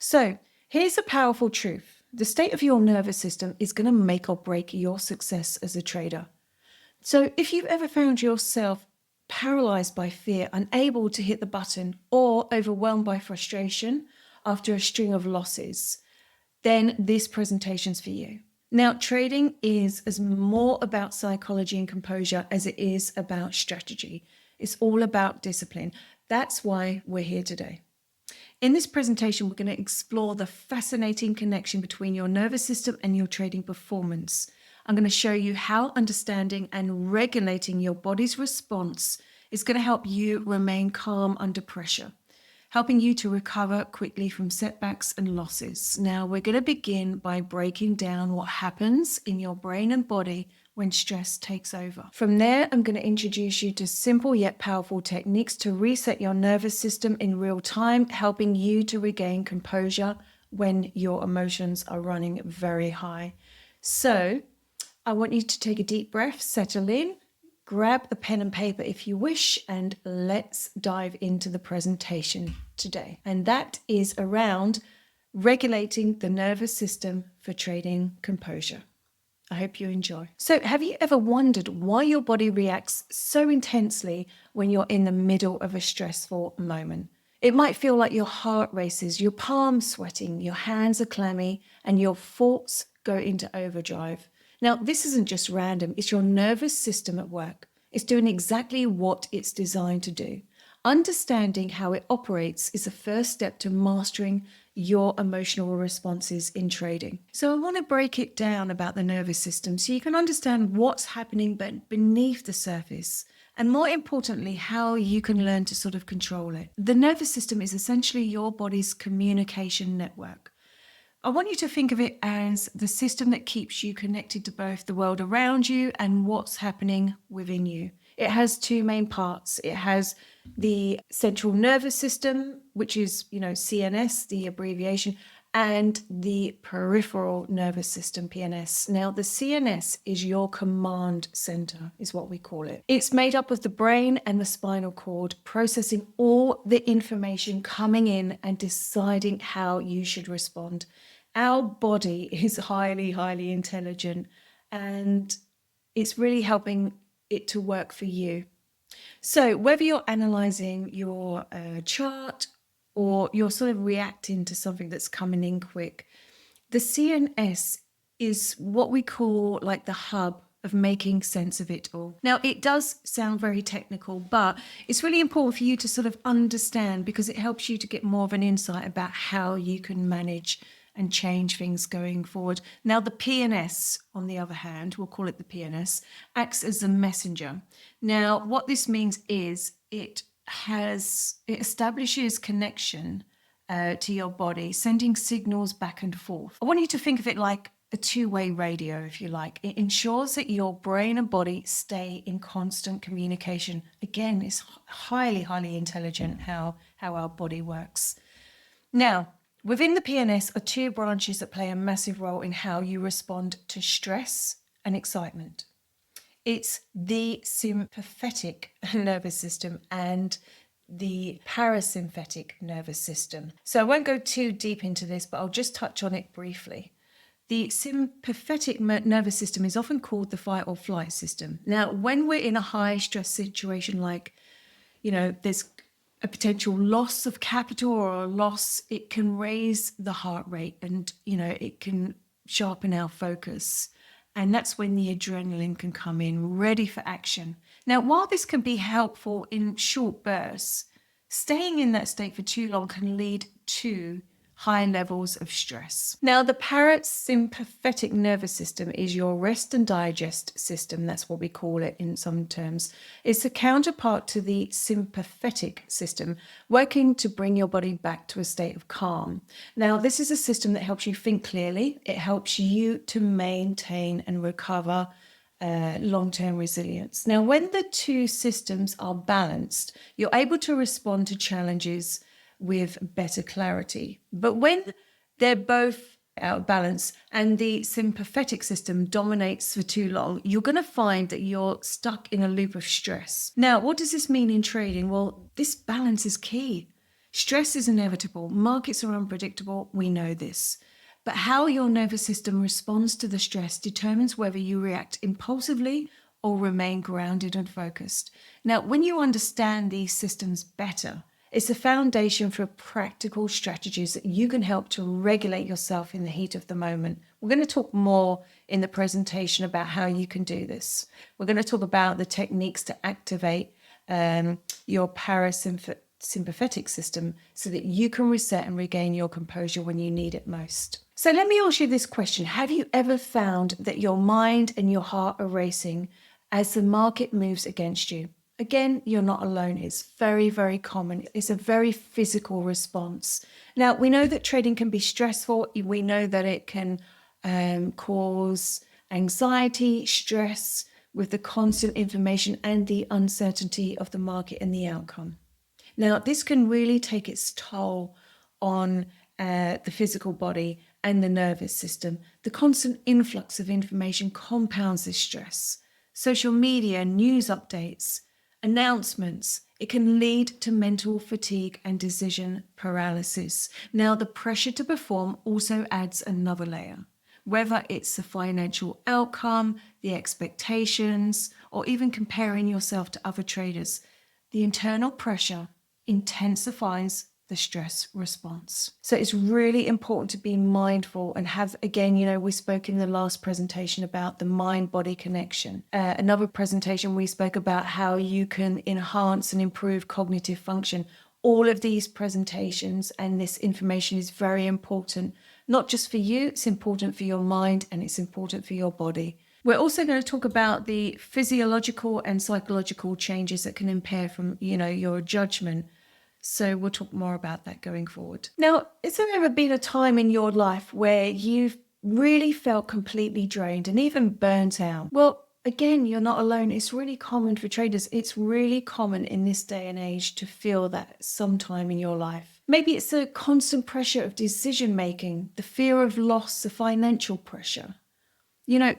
So here's a powerful truth. The state of your nervous system is going to make or break your success as a trader. So if you've ever found yourself paralyzed by fear, unable to hit the button, or overwhelmed by frustration after a string of losses, then this presentation's for you. Now, trading is as more about psychology and composure as it is about strategy. It's all about discipline. That's why we're here today. In this presentation, we're going to explore the fascinating connection between your nervous system and your trading performance. I'm going to show you how understanding and regulating your body's response is going to help you remain calm under pressure, helping you to recover quickly from setbacks and losses. Now, we're going to begin by breaking down what happens in your brain and body when stress takes over. From there, I'm going to introduce you to simple yet powerful techniques to reset your nervous system in real time, helping you to regain composure when your emotions are running very high. So, I want you to take a deep breath, settle in, grab a pen and paper if you wish, and let's dive into the presentation today. And that is around regulating the nervous system for trading composure. I hope you enjoy. So have you ever wondered why your body reacts so intensely when you're in the middle of a stressful moment? It might feel like your heart races, your palms sweating, your hands are clammy, and your thoughts go into overdrive. Now, this isn't just random. It's your nervous system at work. It's doing exactly what it's designed to do. Understanding how it operates is the first step to mastering your emotional responses in trading. So I want to break it down about the nervous system so you can understand what's happening beneath the surface, and more importantly, how you can learn to sort of control it. The nervous system is essentially your body's communication network. I want you to think of it as the system that keeps you connected to both the world around you and what's happening within you. It has two main parts. It has the central nervous system, which is, CNS, the abbreviation, and the peripheral nervous system, PNS. Now, the CNS is your command center, is what we call it. It's made up of the brain and the spinal cord, processing all the information coming in and deciding how you should respond. Our body is highly, highly intelligent, and it's really helping it to work for you. So whether you're analyzing your chart or you're sort of reacting to something that's coming in quick, the CNS is what we call like the hub of making sense of it all. Now, it does sound very technical, but it's really important for you to sort of understand, because it helps you to get more of an insight about how you can manage and change things going forward. Now, the PNS, on the other hand, we'll call it the PNS, acts as a messenger. Now, what this means is it establishes connection to your body, sending signals back and forth. I want you to think of it like a two-way radio, if you like. It ensures that your brain and body stay in constant communication. Again, it's highly, highly intelligent how our body works. Now, within the PNS are two branches that play a massive role in how you respond to stress and excitement. It's the sympathetic nervous system and the parasympathetic nervous system. So I won't go too deep into this, but I'll just touch on it briefly. The sympathetic nervous system is often called the fight or flight system. Now, when we're in a high stress situation, like, there's a potential loss of capital or a loss, it can raise the heart rate and, it can sharpen our focus. And that's when the adrenaline can come in, ready for action. Now, while this can be helpful in short bursts, staying in that state for too long can lead to high levels of stress. Now, the parasympathetic nervous system is your rest and digest system. That's what we call it in some terms. It's a counterpart to the sympathetic system, working to bring your body back to a state of calm. Now, this is a system that helps you think clearly. It helps you to maintain and recover long-term resilience. Now, when the two systems are balanced, you're able to respond to challenges with better clarity. But when they're both out of balance and the sympathetic system dominates for too long, you're going to find that you're stuck in a loop of stress. Now, what does this mean in trading? Well, this balance is key. Stress is inevitable. Markets are unpredictable. We know this. But how your nervous system responds to the stress determines whether you react impulsively or remain grounded and focused. Now, when you understand these systems better, it's a foundation for practical strategies that you can help to regulate yourself in the heat of the moment. We're going to talk more in the presentation about how you can do this. We're going to talk about the techniques to activate your parasympathetic system so that you can reset and regain your composure when you need it most. So let me ask you this question. Have you ever found that your mind and your heart are racing as the market moves against you? Again, you're not alone. It's very, very common. It's a very physical response. Now, we know that trading can be stressful. We know that it can cause anxiety, stress with the constant information and the uncertainty of the market and the outcome. Now, this can really take its toll on the physical body and the nervous system. The constant influx of information compounds this stress. Social media, news updates, announcements, it can lead to mental fatigue and decision paralysis. Now, the pressure to perform also adds another layer, whether it's the financial outcome, the expectations, or even comparing yourself to other traders. The internal pressure intensifies the stress response. So it's really important to be mindful and have, again, we spoke in the last presentation about the mind-body connection. Another presentation we spoke about how you can enhance and improve cognitive function. All of these presentations and this information is very important, not just for you, it's important for your mind and it's important for your body. We're also going to talk about the physiological and psychological changes that can impair from, your judgment. So we'll talk more about that going forward. Now, has there ever been a time in your life where you've really felt completely drained and even burnt out? Well, again, you're not alone. It's really common for traders. It's really common in this day and age to feel that sometime in your life. Maybe it's the constant pressure of decision making, the fear of loss, the financial pressure.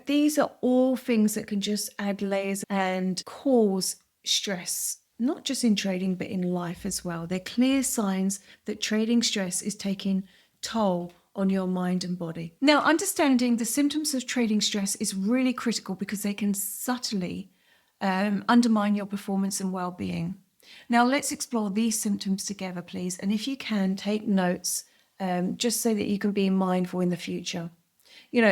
These are all things that can just add layers and cause stress. Not just in trading, but in life as well. They're clear signs that trading stress is taking toll on your mind and body. Now, understanding the symptoms of trading stress is really critical because they can subtly undermine your performance and well-being. Now, let's explore these symptoms together, please. And if you can, take notes just so that you can be mindful in the future.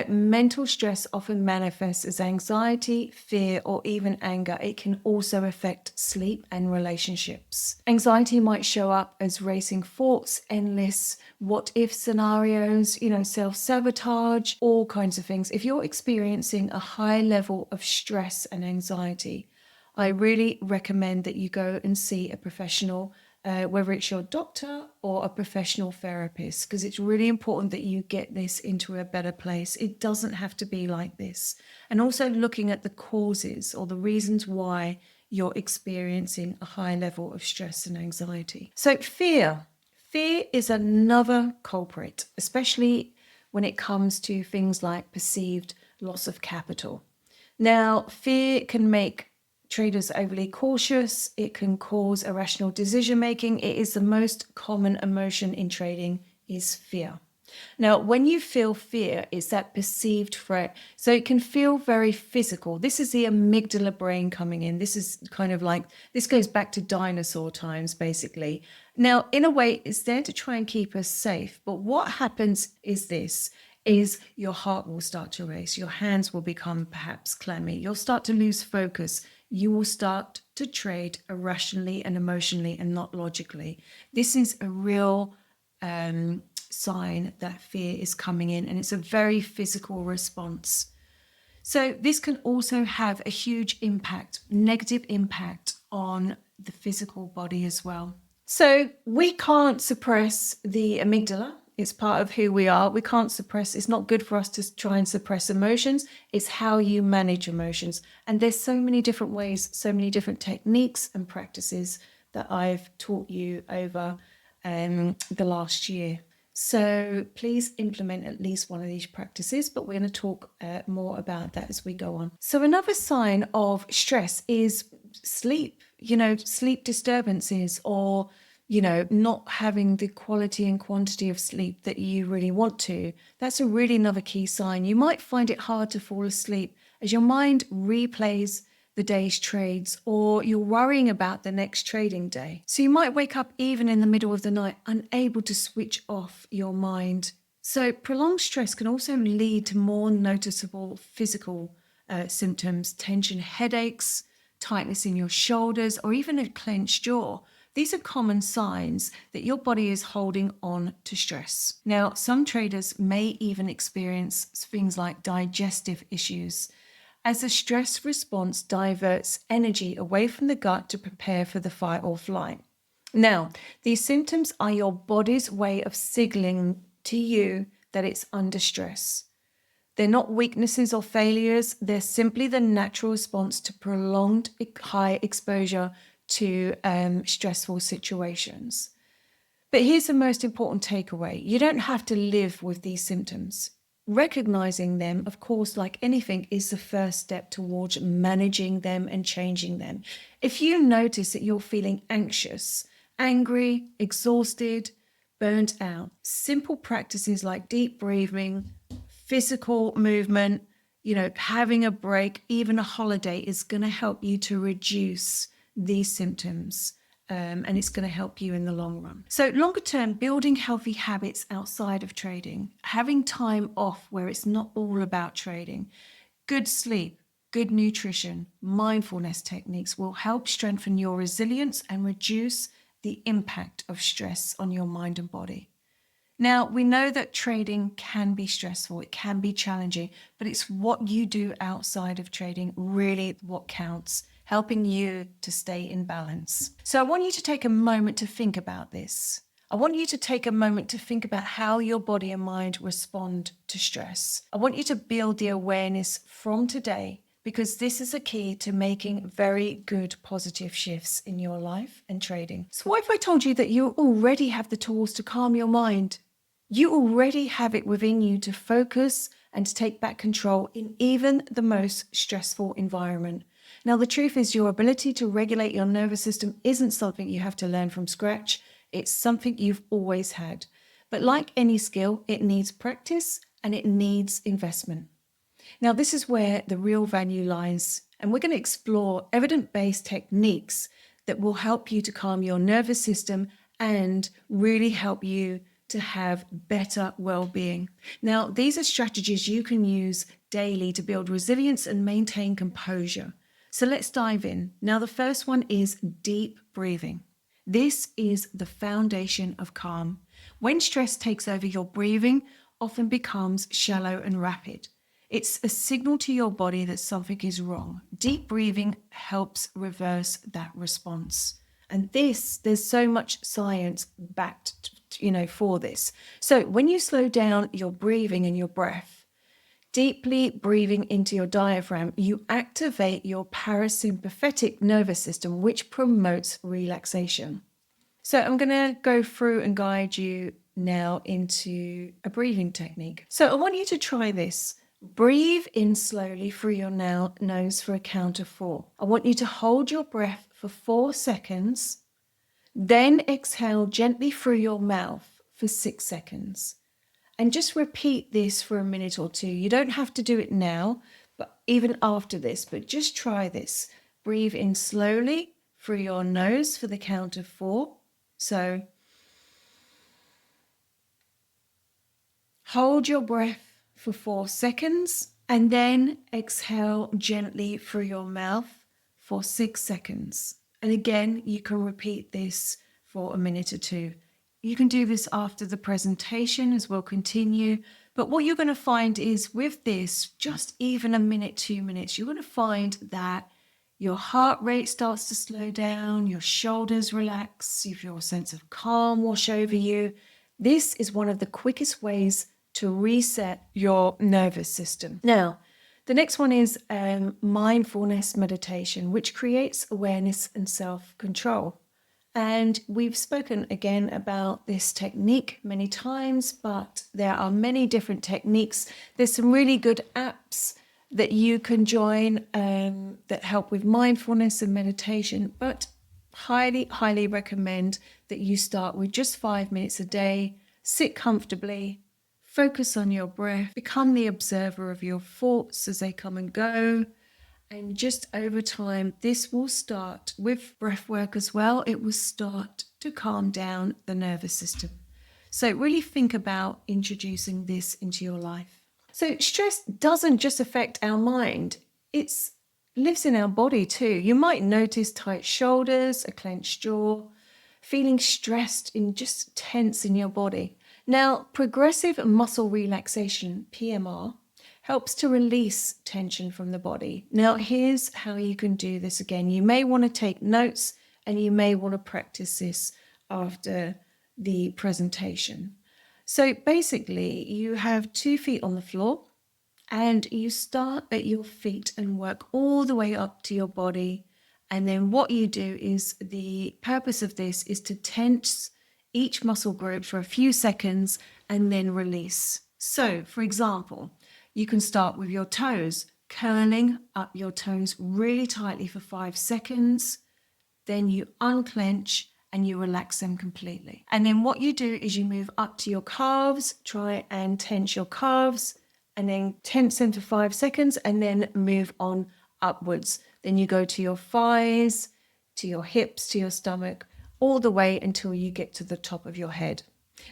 Mental stress often manifests as anxiety, fear, or even anger. It can also affect sleep and relationships. Anxiety might show up as racing thoughts, endless what-if scenarios, self-sabotage, all kinds of things. If you're experiencing a high level of stress and anxiety, I really recommend that you go and see a professional, whether it's your doctor or a professional therapist, because it's really important that you get this into a better place. It doesn't have to be like this. And also looking at the causes or the reasons why you're experiencing a high level of stress and anxiety. So fear. Fear is another culprit, especially when it comes to things like perceived loss of capital. Now, fear can make traders overly cautious. It can cause irrational decision making. It is the most common emotion in trading is fear. Now, when you feel fear, it's that perceived threat. So it can feel very physical. This is the amygdala brain coming in. This is kind of like, this goes back to dinosaur times, basically. Now, in a way, it's there to try and keep us safe. But what happens is your heart will start to race. Your hands will become perhaps clammy. You'll start to lose focus. You will start to trade irrationally and emotionally and not logically. This is a real sign that fear is coming in, and it's a very physical response. So this can also have a huge impact, negative impact on the physical body as well. So we can't suppress the amygdala. It's part of who we are. We can't suppress. It's not good for us to try and suppress emotions. It's how you manage emotions. And there's so many different ways, so many different techniques and practices that I've taught you over the last year. So please implement at least one of these practices, but we're going to talk more about that as we go on. So another sign of stress is sleep, sleep disturbances or not having the quality and quantity of sleep that you really want to, that's a really another key sign. You might find it hard to fall asleep as your mind replays the day's trades, or you're worrying about the next trading day. So you might wake up even in the middle of the night, unable to switch off your mind. So prolonged stress can also lead to more noticeable physical symptoms, tension, headaches, tightness in your shoulders, or even a clenched jaw. These are common signs that your body is holding on to stress. Now, some traders may even experience things like digestive issues, as the stress response diverts energy away from the gut to prepare for the fight or flight. Now, these symptoms are your body's way of signaling to you that it's under stress. They're not weaknesses or failures. They're simply the natural response to prolonged high exposure to stressful situations. But here's the most important takeaway. You don't have to live with these symptoms. Recognizing them, of course, like anything, is the first step towards managing them and changing them. If you notice that you're feeling anxious, angry, exhausted, burnt out, simple practices like deep breathing, physical movement, having a break, even a holiday is going to help you to reduce these symptoms. And it's going to help you in the long run. So longer term, building healthy habits outside of trading, having time off where it's not all about trading, good sleep, good nutrition, mindfulness techniques will help strengthen your resilience and reduce the impact of stress on your mind and body. Now, we know that trading can be stressful, it can be challenging, but it's what you do outside of trading really what counts, helping you to stay in balance. So I want you to take a moment to think about this. I want you to take a moment to think about how your body and mind respond to stress. I want you to build the awareness from today, because this is a key to making very good positive shifts in your life and trading. So what if I told you that you already have the tools to calm your mind? You already have it within you to focus and to take back control in even the most stressful environment. Now, the truth is your ability to regulate your nervous system isn't something you have to learn from scratch. It's something you've always had. But like any skill, it needs practice and it needs investment. Now, this is where the real value lies, and we're going to explore evidence-based techniques that will help you to calm your nervous system and really help you to have better well-being. Now, these are strategies you can use daily to build resilience and maintain composure. So let's dive in. Now, the first one is deep breathing. This is the foundation of calm. When stress takes over, your breathing often becomes shallow and rapid. It's a signal to your body that something is wrong. Deep breathing helps reverse that response. And there's so much science backed, for this. So when you slow down your breathing and your breath, deeply breathing into your diaphragm, you activate your parasympathetic nervous system, which promotes relaxation. So I'm going to go through and guide you now into a breathing technique. So I want you to try this. Breathe in slowly through your nose for a count of 4. I want you to hold your breath for 4 seconds, then exhale gently through your mouth for 6 seconds. And just repeat this for a minute or two. You don't have to do it now, but even after this, but just try this. Breathe in slowly through your nose for the count of 4. So hold your breath for 4 seconds and then exhale gently through your mouth for 6 seconds. And again, you can repeat this for a minute or two. You can do this after the presentation as we'll continue. But what you're going to find is with this, just even a minute, 2 minutes, you're going to find that your heart rate starts to slow down, your shoulders relax, you feel a sense of calm wash over you. This is one of the quickest ways to reset your nervous system. Now, the next one is mindfulness meditation, which creates awareness and self-control. And we've spoken again about this technique many times, but there are many different techniques. There's some really good apps that you can join that help with mindfulness and meditation. But highly, highly recommend that you start with just 5 minutes a day. Sit comfortably, focus on your breath, become the observer of your thoughts as they come and go. And just over time, this will start with breath work as well. It will start to calm down the nervous system. So really think about introducing this into your life. So stress doesn't just affect our mind. It lives in our body too. You might notice tight shoulders, a clenched jaw, feeling stressed and just tense in your body. Now, progressive muscle relaxation, PMR, helps to release tension from the body. Now, here's how you can do this again. You may want to take notes and you may want to practice this after the presentation. So basically, you have 2 feet on the floor and you start at your feet and work all the way up to your body. And then what you do is, the purpose of this is to tense each muscle group for a few seconds and then release. So, for example, you can start with your toes, curling up your toes really tightly for 5 seconds. Then you unclench and you relax them completely. And then what you do is you move up to your calves, try and tense your calves, and then tense them for 5 seconds and then move on upwards. Then you go to your thighs, to your hips, to your stomach, all the way until you get to the top of your head.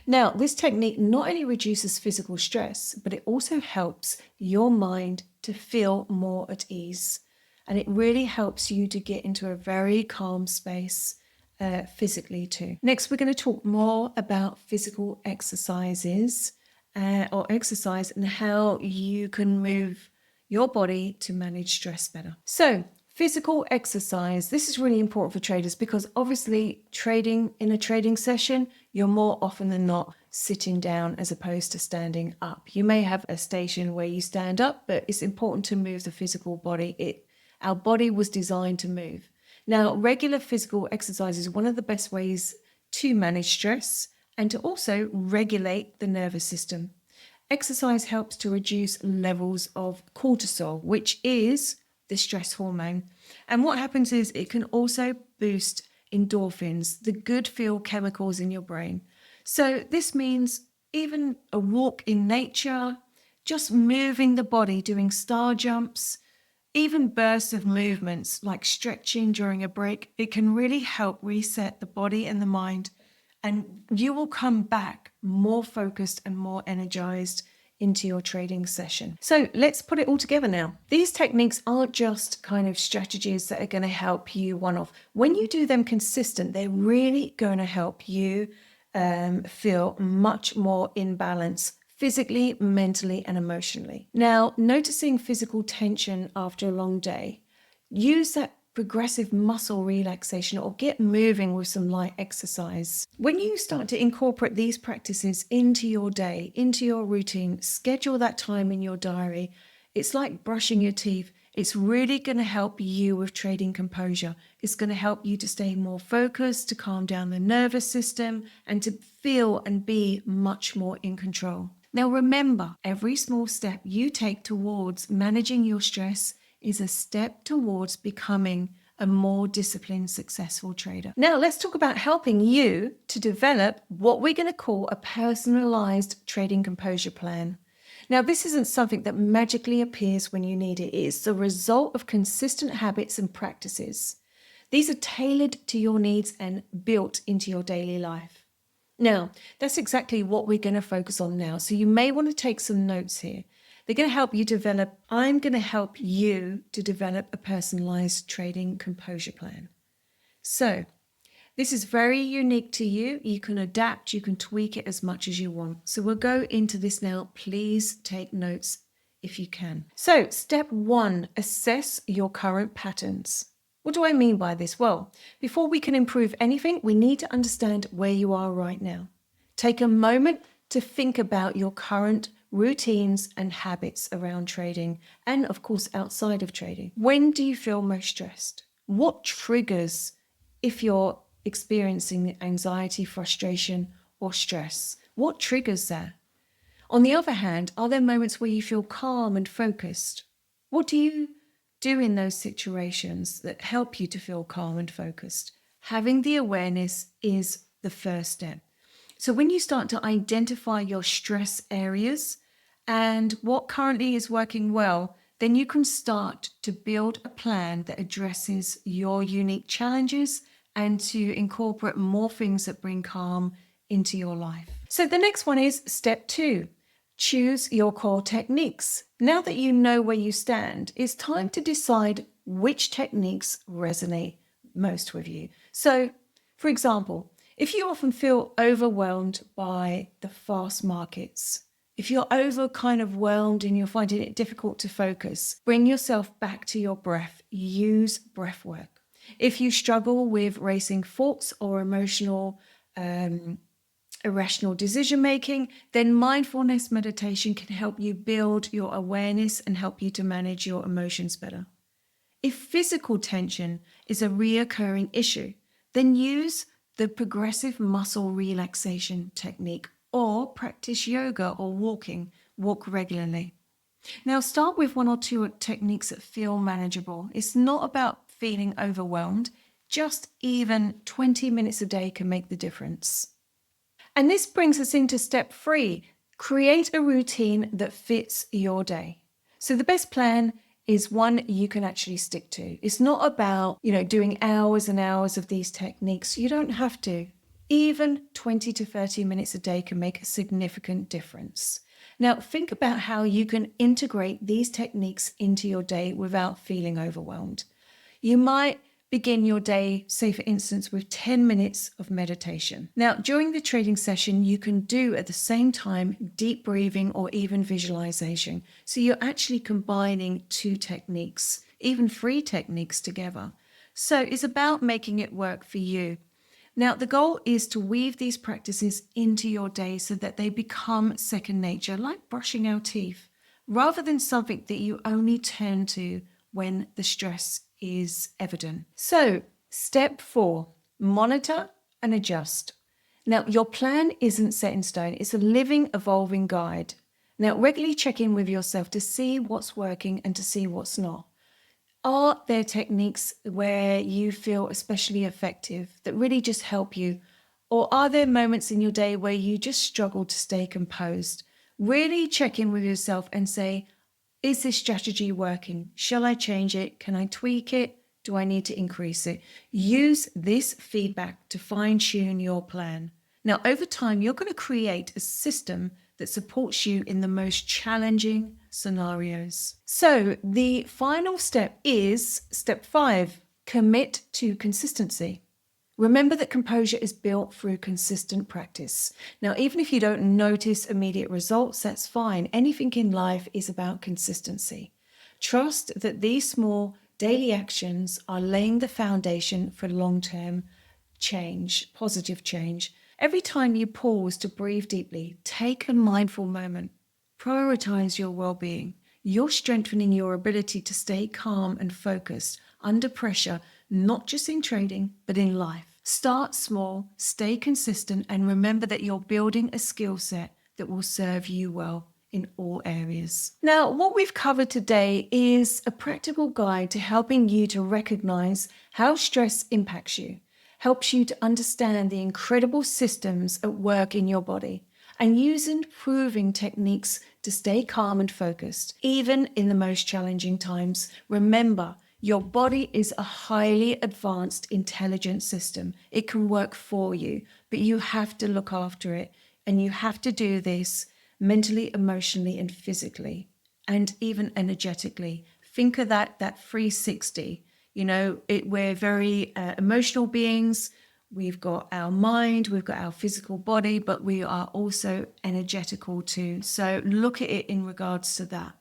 Now, this technique not only reduces physical stress, but it also helps your mind to feel more at ease. And it really helps you to get into a very calm space physically too. Next, we're going to talk more about physical exercises or exercise and how you can move your body to manage stress better. So, physical exercise. This is really important for traders because obviously trading in a trading session, you're more often than not sitting down as opposed to standing up. You may have a station where you stand up, but it's important to move the physical body. Our body was designed to move. Now, regular physical exercise is one of the best ways to manage stress and to also regulate the nervous system. Exercise helps to reduce levels of cortisol, which is the stress hormone. And what happens is it can also boost endorphins, the good feel chemicals in your brain. So this means even a walk in nature, just moving the body, doing star jumps, even bursts of movements like stretching during a break, it can really help reset the body and the mind. And you will come back more focused and more energized into your trading session. So let's put it all together now. These techniques aren't just kind of strategies that are going to help you one-off. When you do them consistent, they're really going to help you feel much more in balance physically, mentally, and emotionally. Now, noticing physical tension after a long day, use that progressive muscle relaxation or get moving with some light exercise. When you start to incorporate these practices into your day, into your routine, schedule that time in your diary. It's like brushing your teeth. It's really going to help you with trading composure. It's going to help you to stay more focused, to calm down the nervous system, and to feel and be much more in control. Now remember, every small step you take towards managing your stress is a step towards becoming a more disciplined, successful trader. Now let's talk about helping you to develop what we're going to call a personalized trading composure plan. Now, this isn't something that magically appears when you need it. It is the result of consistent habits and practices. These are tailored to your needs and built into your daily life. Now, that's exactly what we're going to focus on now. So you may want to take some notes here. They're going to help you develop, I'm going to help you to develop a personalized trading composure plan. So this is very unique to you. You can adapt, you can tweak it as much as you want. So we'll go into this now. Please take notes if you can. So step 1, assess your current patterns. What do I mean by this? Well, before we can improve anything, we need to understand where you are right now. Take a moment to think about your current routines and habits around trading and, of course, outside of trading. When do you feel most stressed? What triggers, if you're experiencing anxiety, frustration, or stress? What triggers that? On the other hand, are there moments where you feel calm and focused? What do you do in those situations that help you to feel calm and focused? Having the awareness is the first step. So when you start to identify your stress areas and what currently is working well, then you can start to build a plan that addresses your unique challenges and to incorporate more things that bring calm into your life. So the next one is step 2. Choose your core techniques. Now that you know where you stand, it's time to decide which techniques resonate most with you. So, for example, if you often feel overwhelmed by the fast markets, if you're overwhelmed and you're finding it difficult to focus, bring yourself back to your breath. Use breath work. If you struggle with racing thoughts or irrational decision making, then mindfulness meditation can help you build your awareness and help you to manage your emotions better. If physical tension is a reoccurring issue, then use the progressive muscle relaxation technique or practice yoga or walking. Walk regularly. Now start with 1 or 2 techniques that feel manageable. It's not about feeling overwhelmed. Just even 20 minutes a day can make the difference. And this brings us into step 3. Create a routine that fits your day. So the best plan is one you can actually stick to. It's not about, doing hours and hours of these techniques. You don't have to. Even 20 to 30 minutes a day can make a significant difference. Now, think about how you can integrate these techniques into your day without feeling overwhelmed. You might begin your day, say for instance, with 10 minutes of meditation. Now, during the trading session, you can do at the same time deep breathing or even visualization. So you're actually combining 2 techniques, even 3 techniques together. So it's about making it work for you. Now, the goal is to weave these practices into your day so that they become second nature, like brushing our teeth, rather than something that you only turn to when the stress is evident. So, step 4, monitor and adjust. Now, your plan isn't set in stone. It's a living, evolving guide. Now, regularly check in with yourself to see what's working and to see what's not. Are there techniques where you feel especially effective that really just help you? Or are there moments in your day where you just struggle to stay composed? Really check in with yourself and say, is this strategy working? Shall I change it? Can I tweak it? Do I need to increase it? Use this feedback to fine-tune your plan. Now, over time, you're going to create a system that supports you in the most challenging scenarios. So the final step is step 5, commit to consistency. Remember that composure is built through consistent practice. Now, even if you don't notice immediate results, that's fine. Anything in life is about consistency. Trust that these small daily actions are laying the foundation for long-term change, positive change. Every time you pause to breathe deeply, take a mindful moment. Prioritize your well-being. You're strengthening your ability to stay calm and focused under pressure, not just in trading, but in life. Start small, stay consistent, and remember that you're building a skill set that will serve you well in all areas. Now, what we've covered today is a practical guide to helping you to recognize how stress impacts you, helps you to understand the incredible systems at work in your body, and use improving techniques to stay calm and focused, even in the most challenging times. Remember, your body is a highly advanced, intelligent system. It can work for you, but you have to look after it, and you have to do this mentally, emotionally, and physically, and even energetically. Think of that 360. We're very emotional beings. We've got our mind, we've got our physical body, but we are also energetical too. So look at it in regards to that.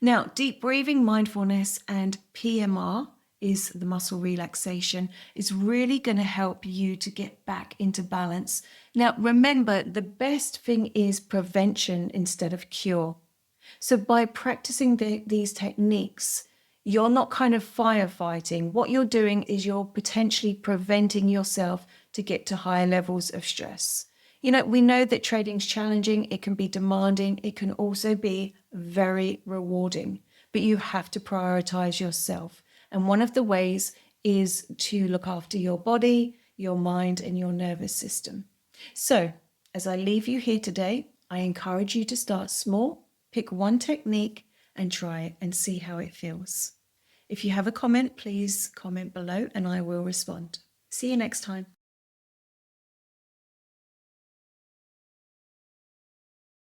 Now, deep breathing, mindfulness, and PMR is the muscle relaxation, is really going to help you to get back into balance. Now, remember, the best thing is prevention instead of cure. So by practicing these techniques, you're not kind of firefighting. What you're doing is you're potentially preventing yourself to get to higher levels of stress. We know that trading's challenging, it can be demanding, it can also be very rewarding, but you have to prioritize yourself. And one of the ways is to look after your body, your mind, and your nervous system. So, as I leave you here today, I encourage you to start small, pick one technique, and try it and see how it feels. If you have a comment, please comment below and I will respond. See you next time.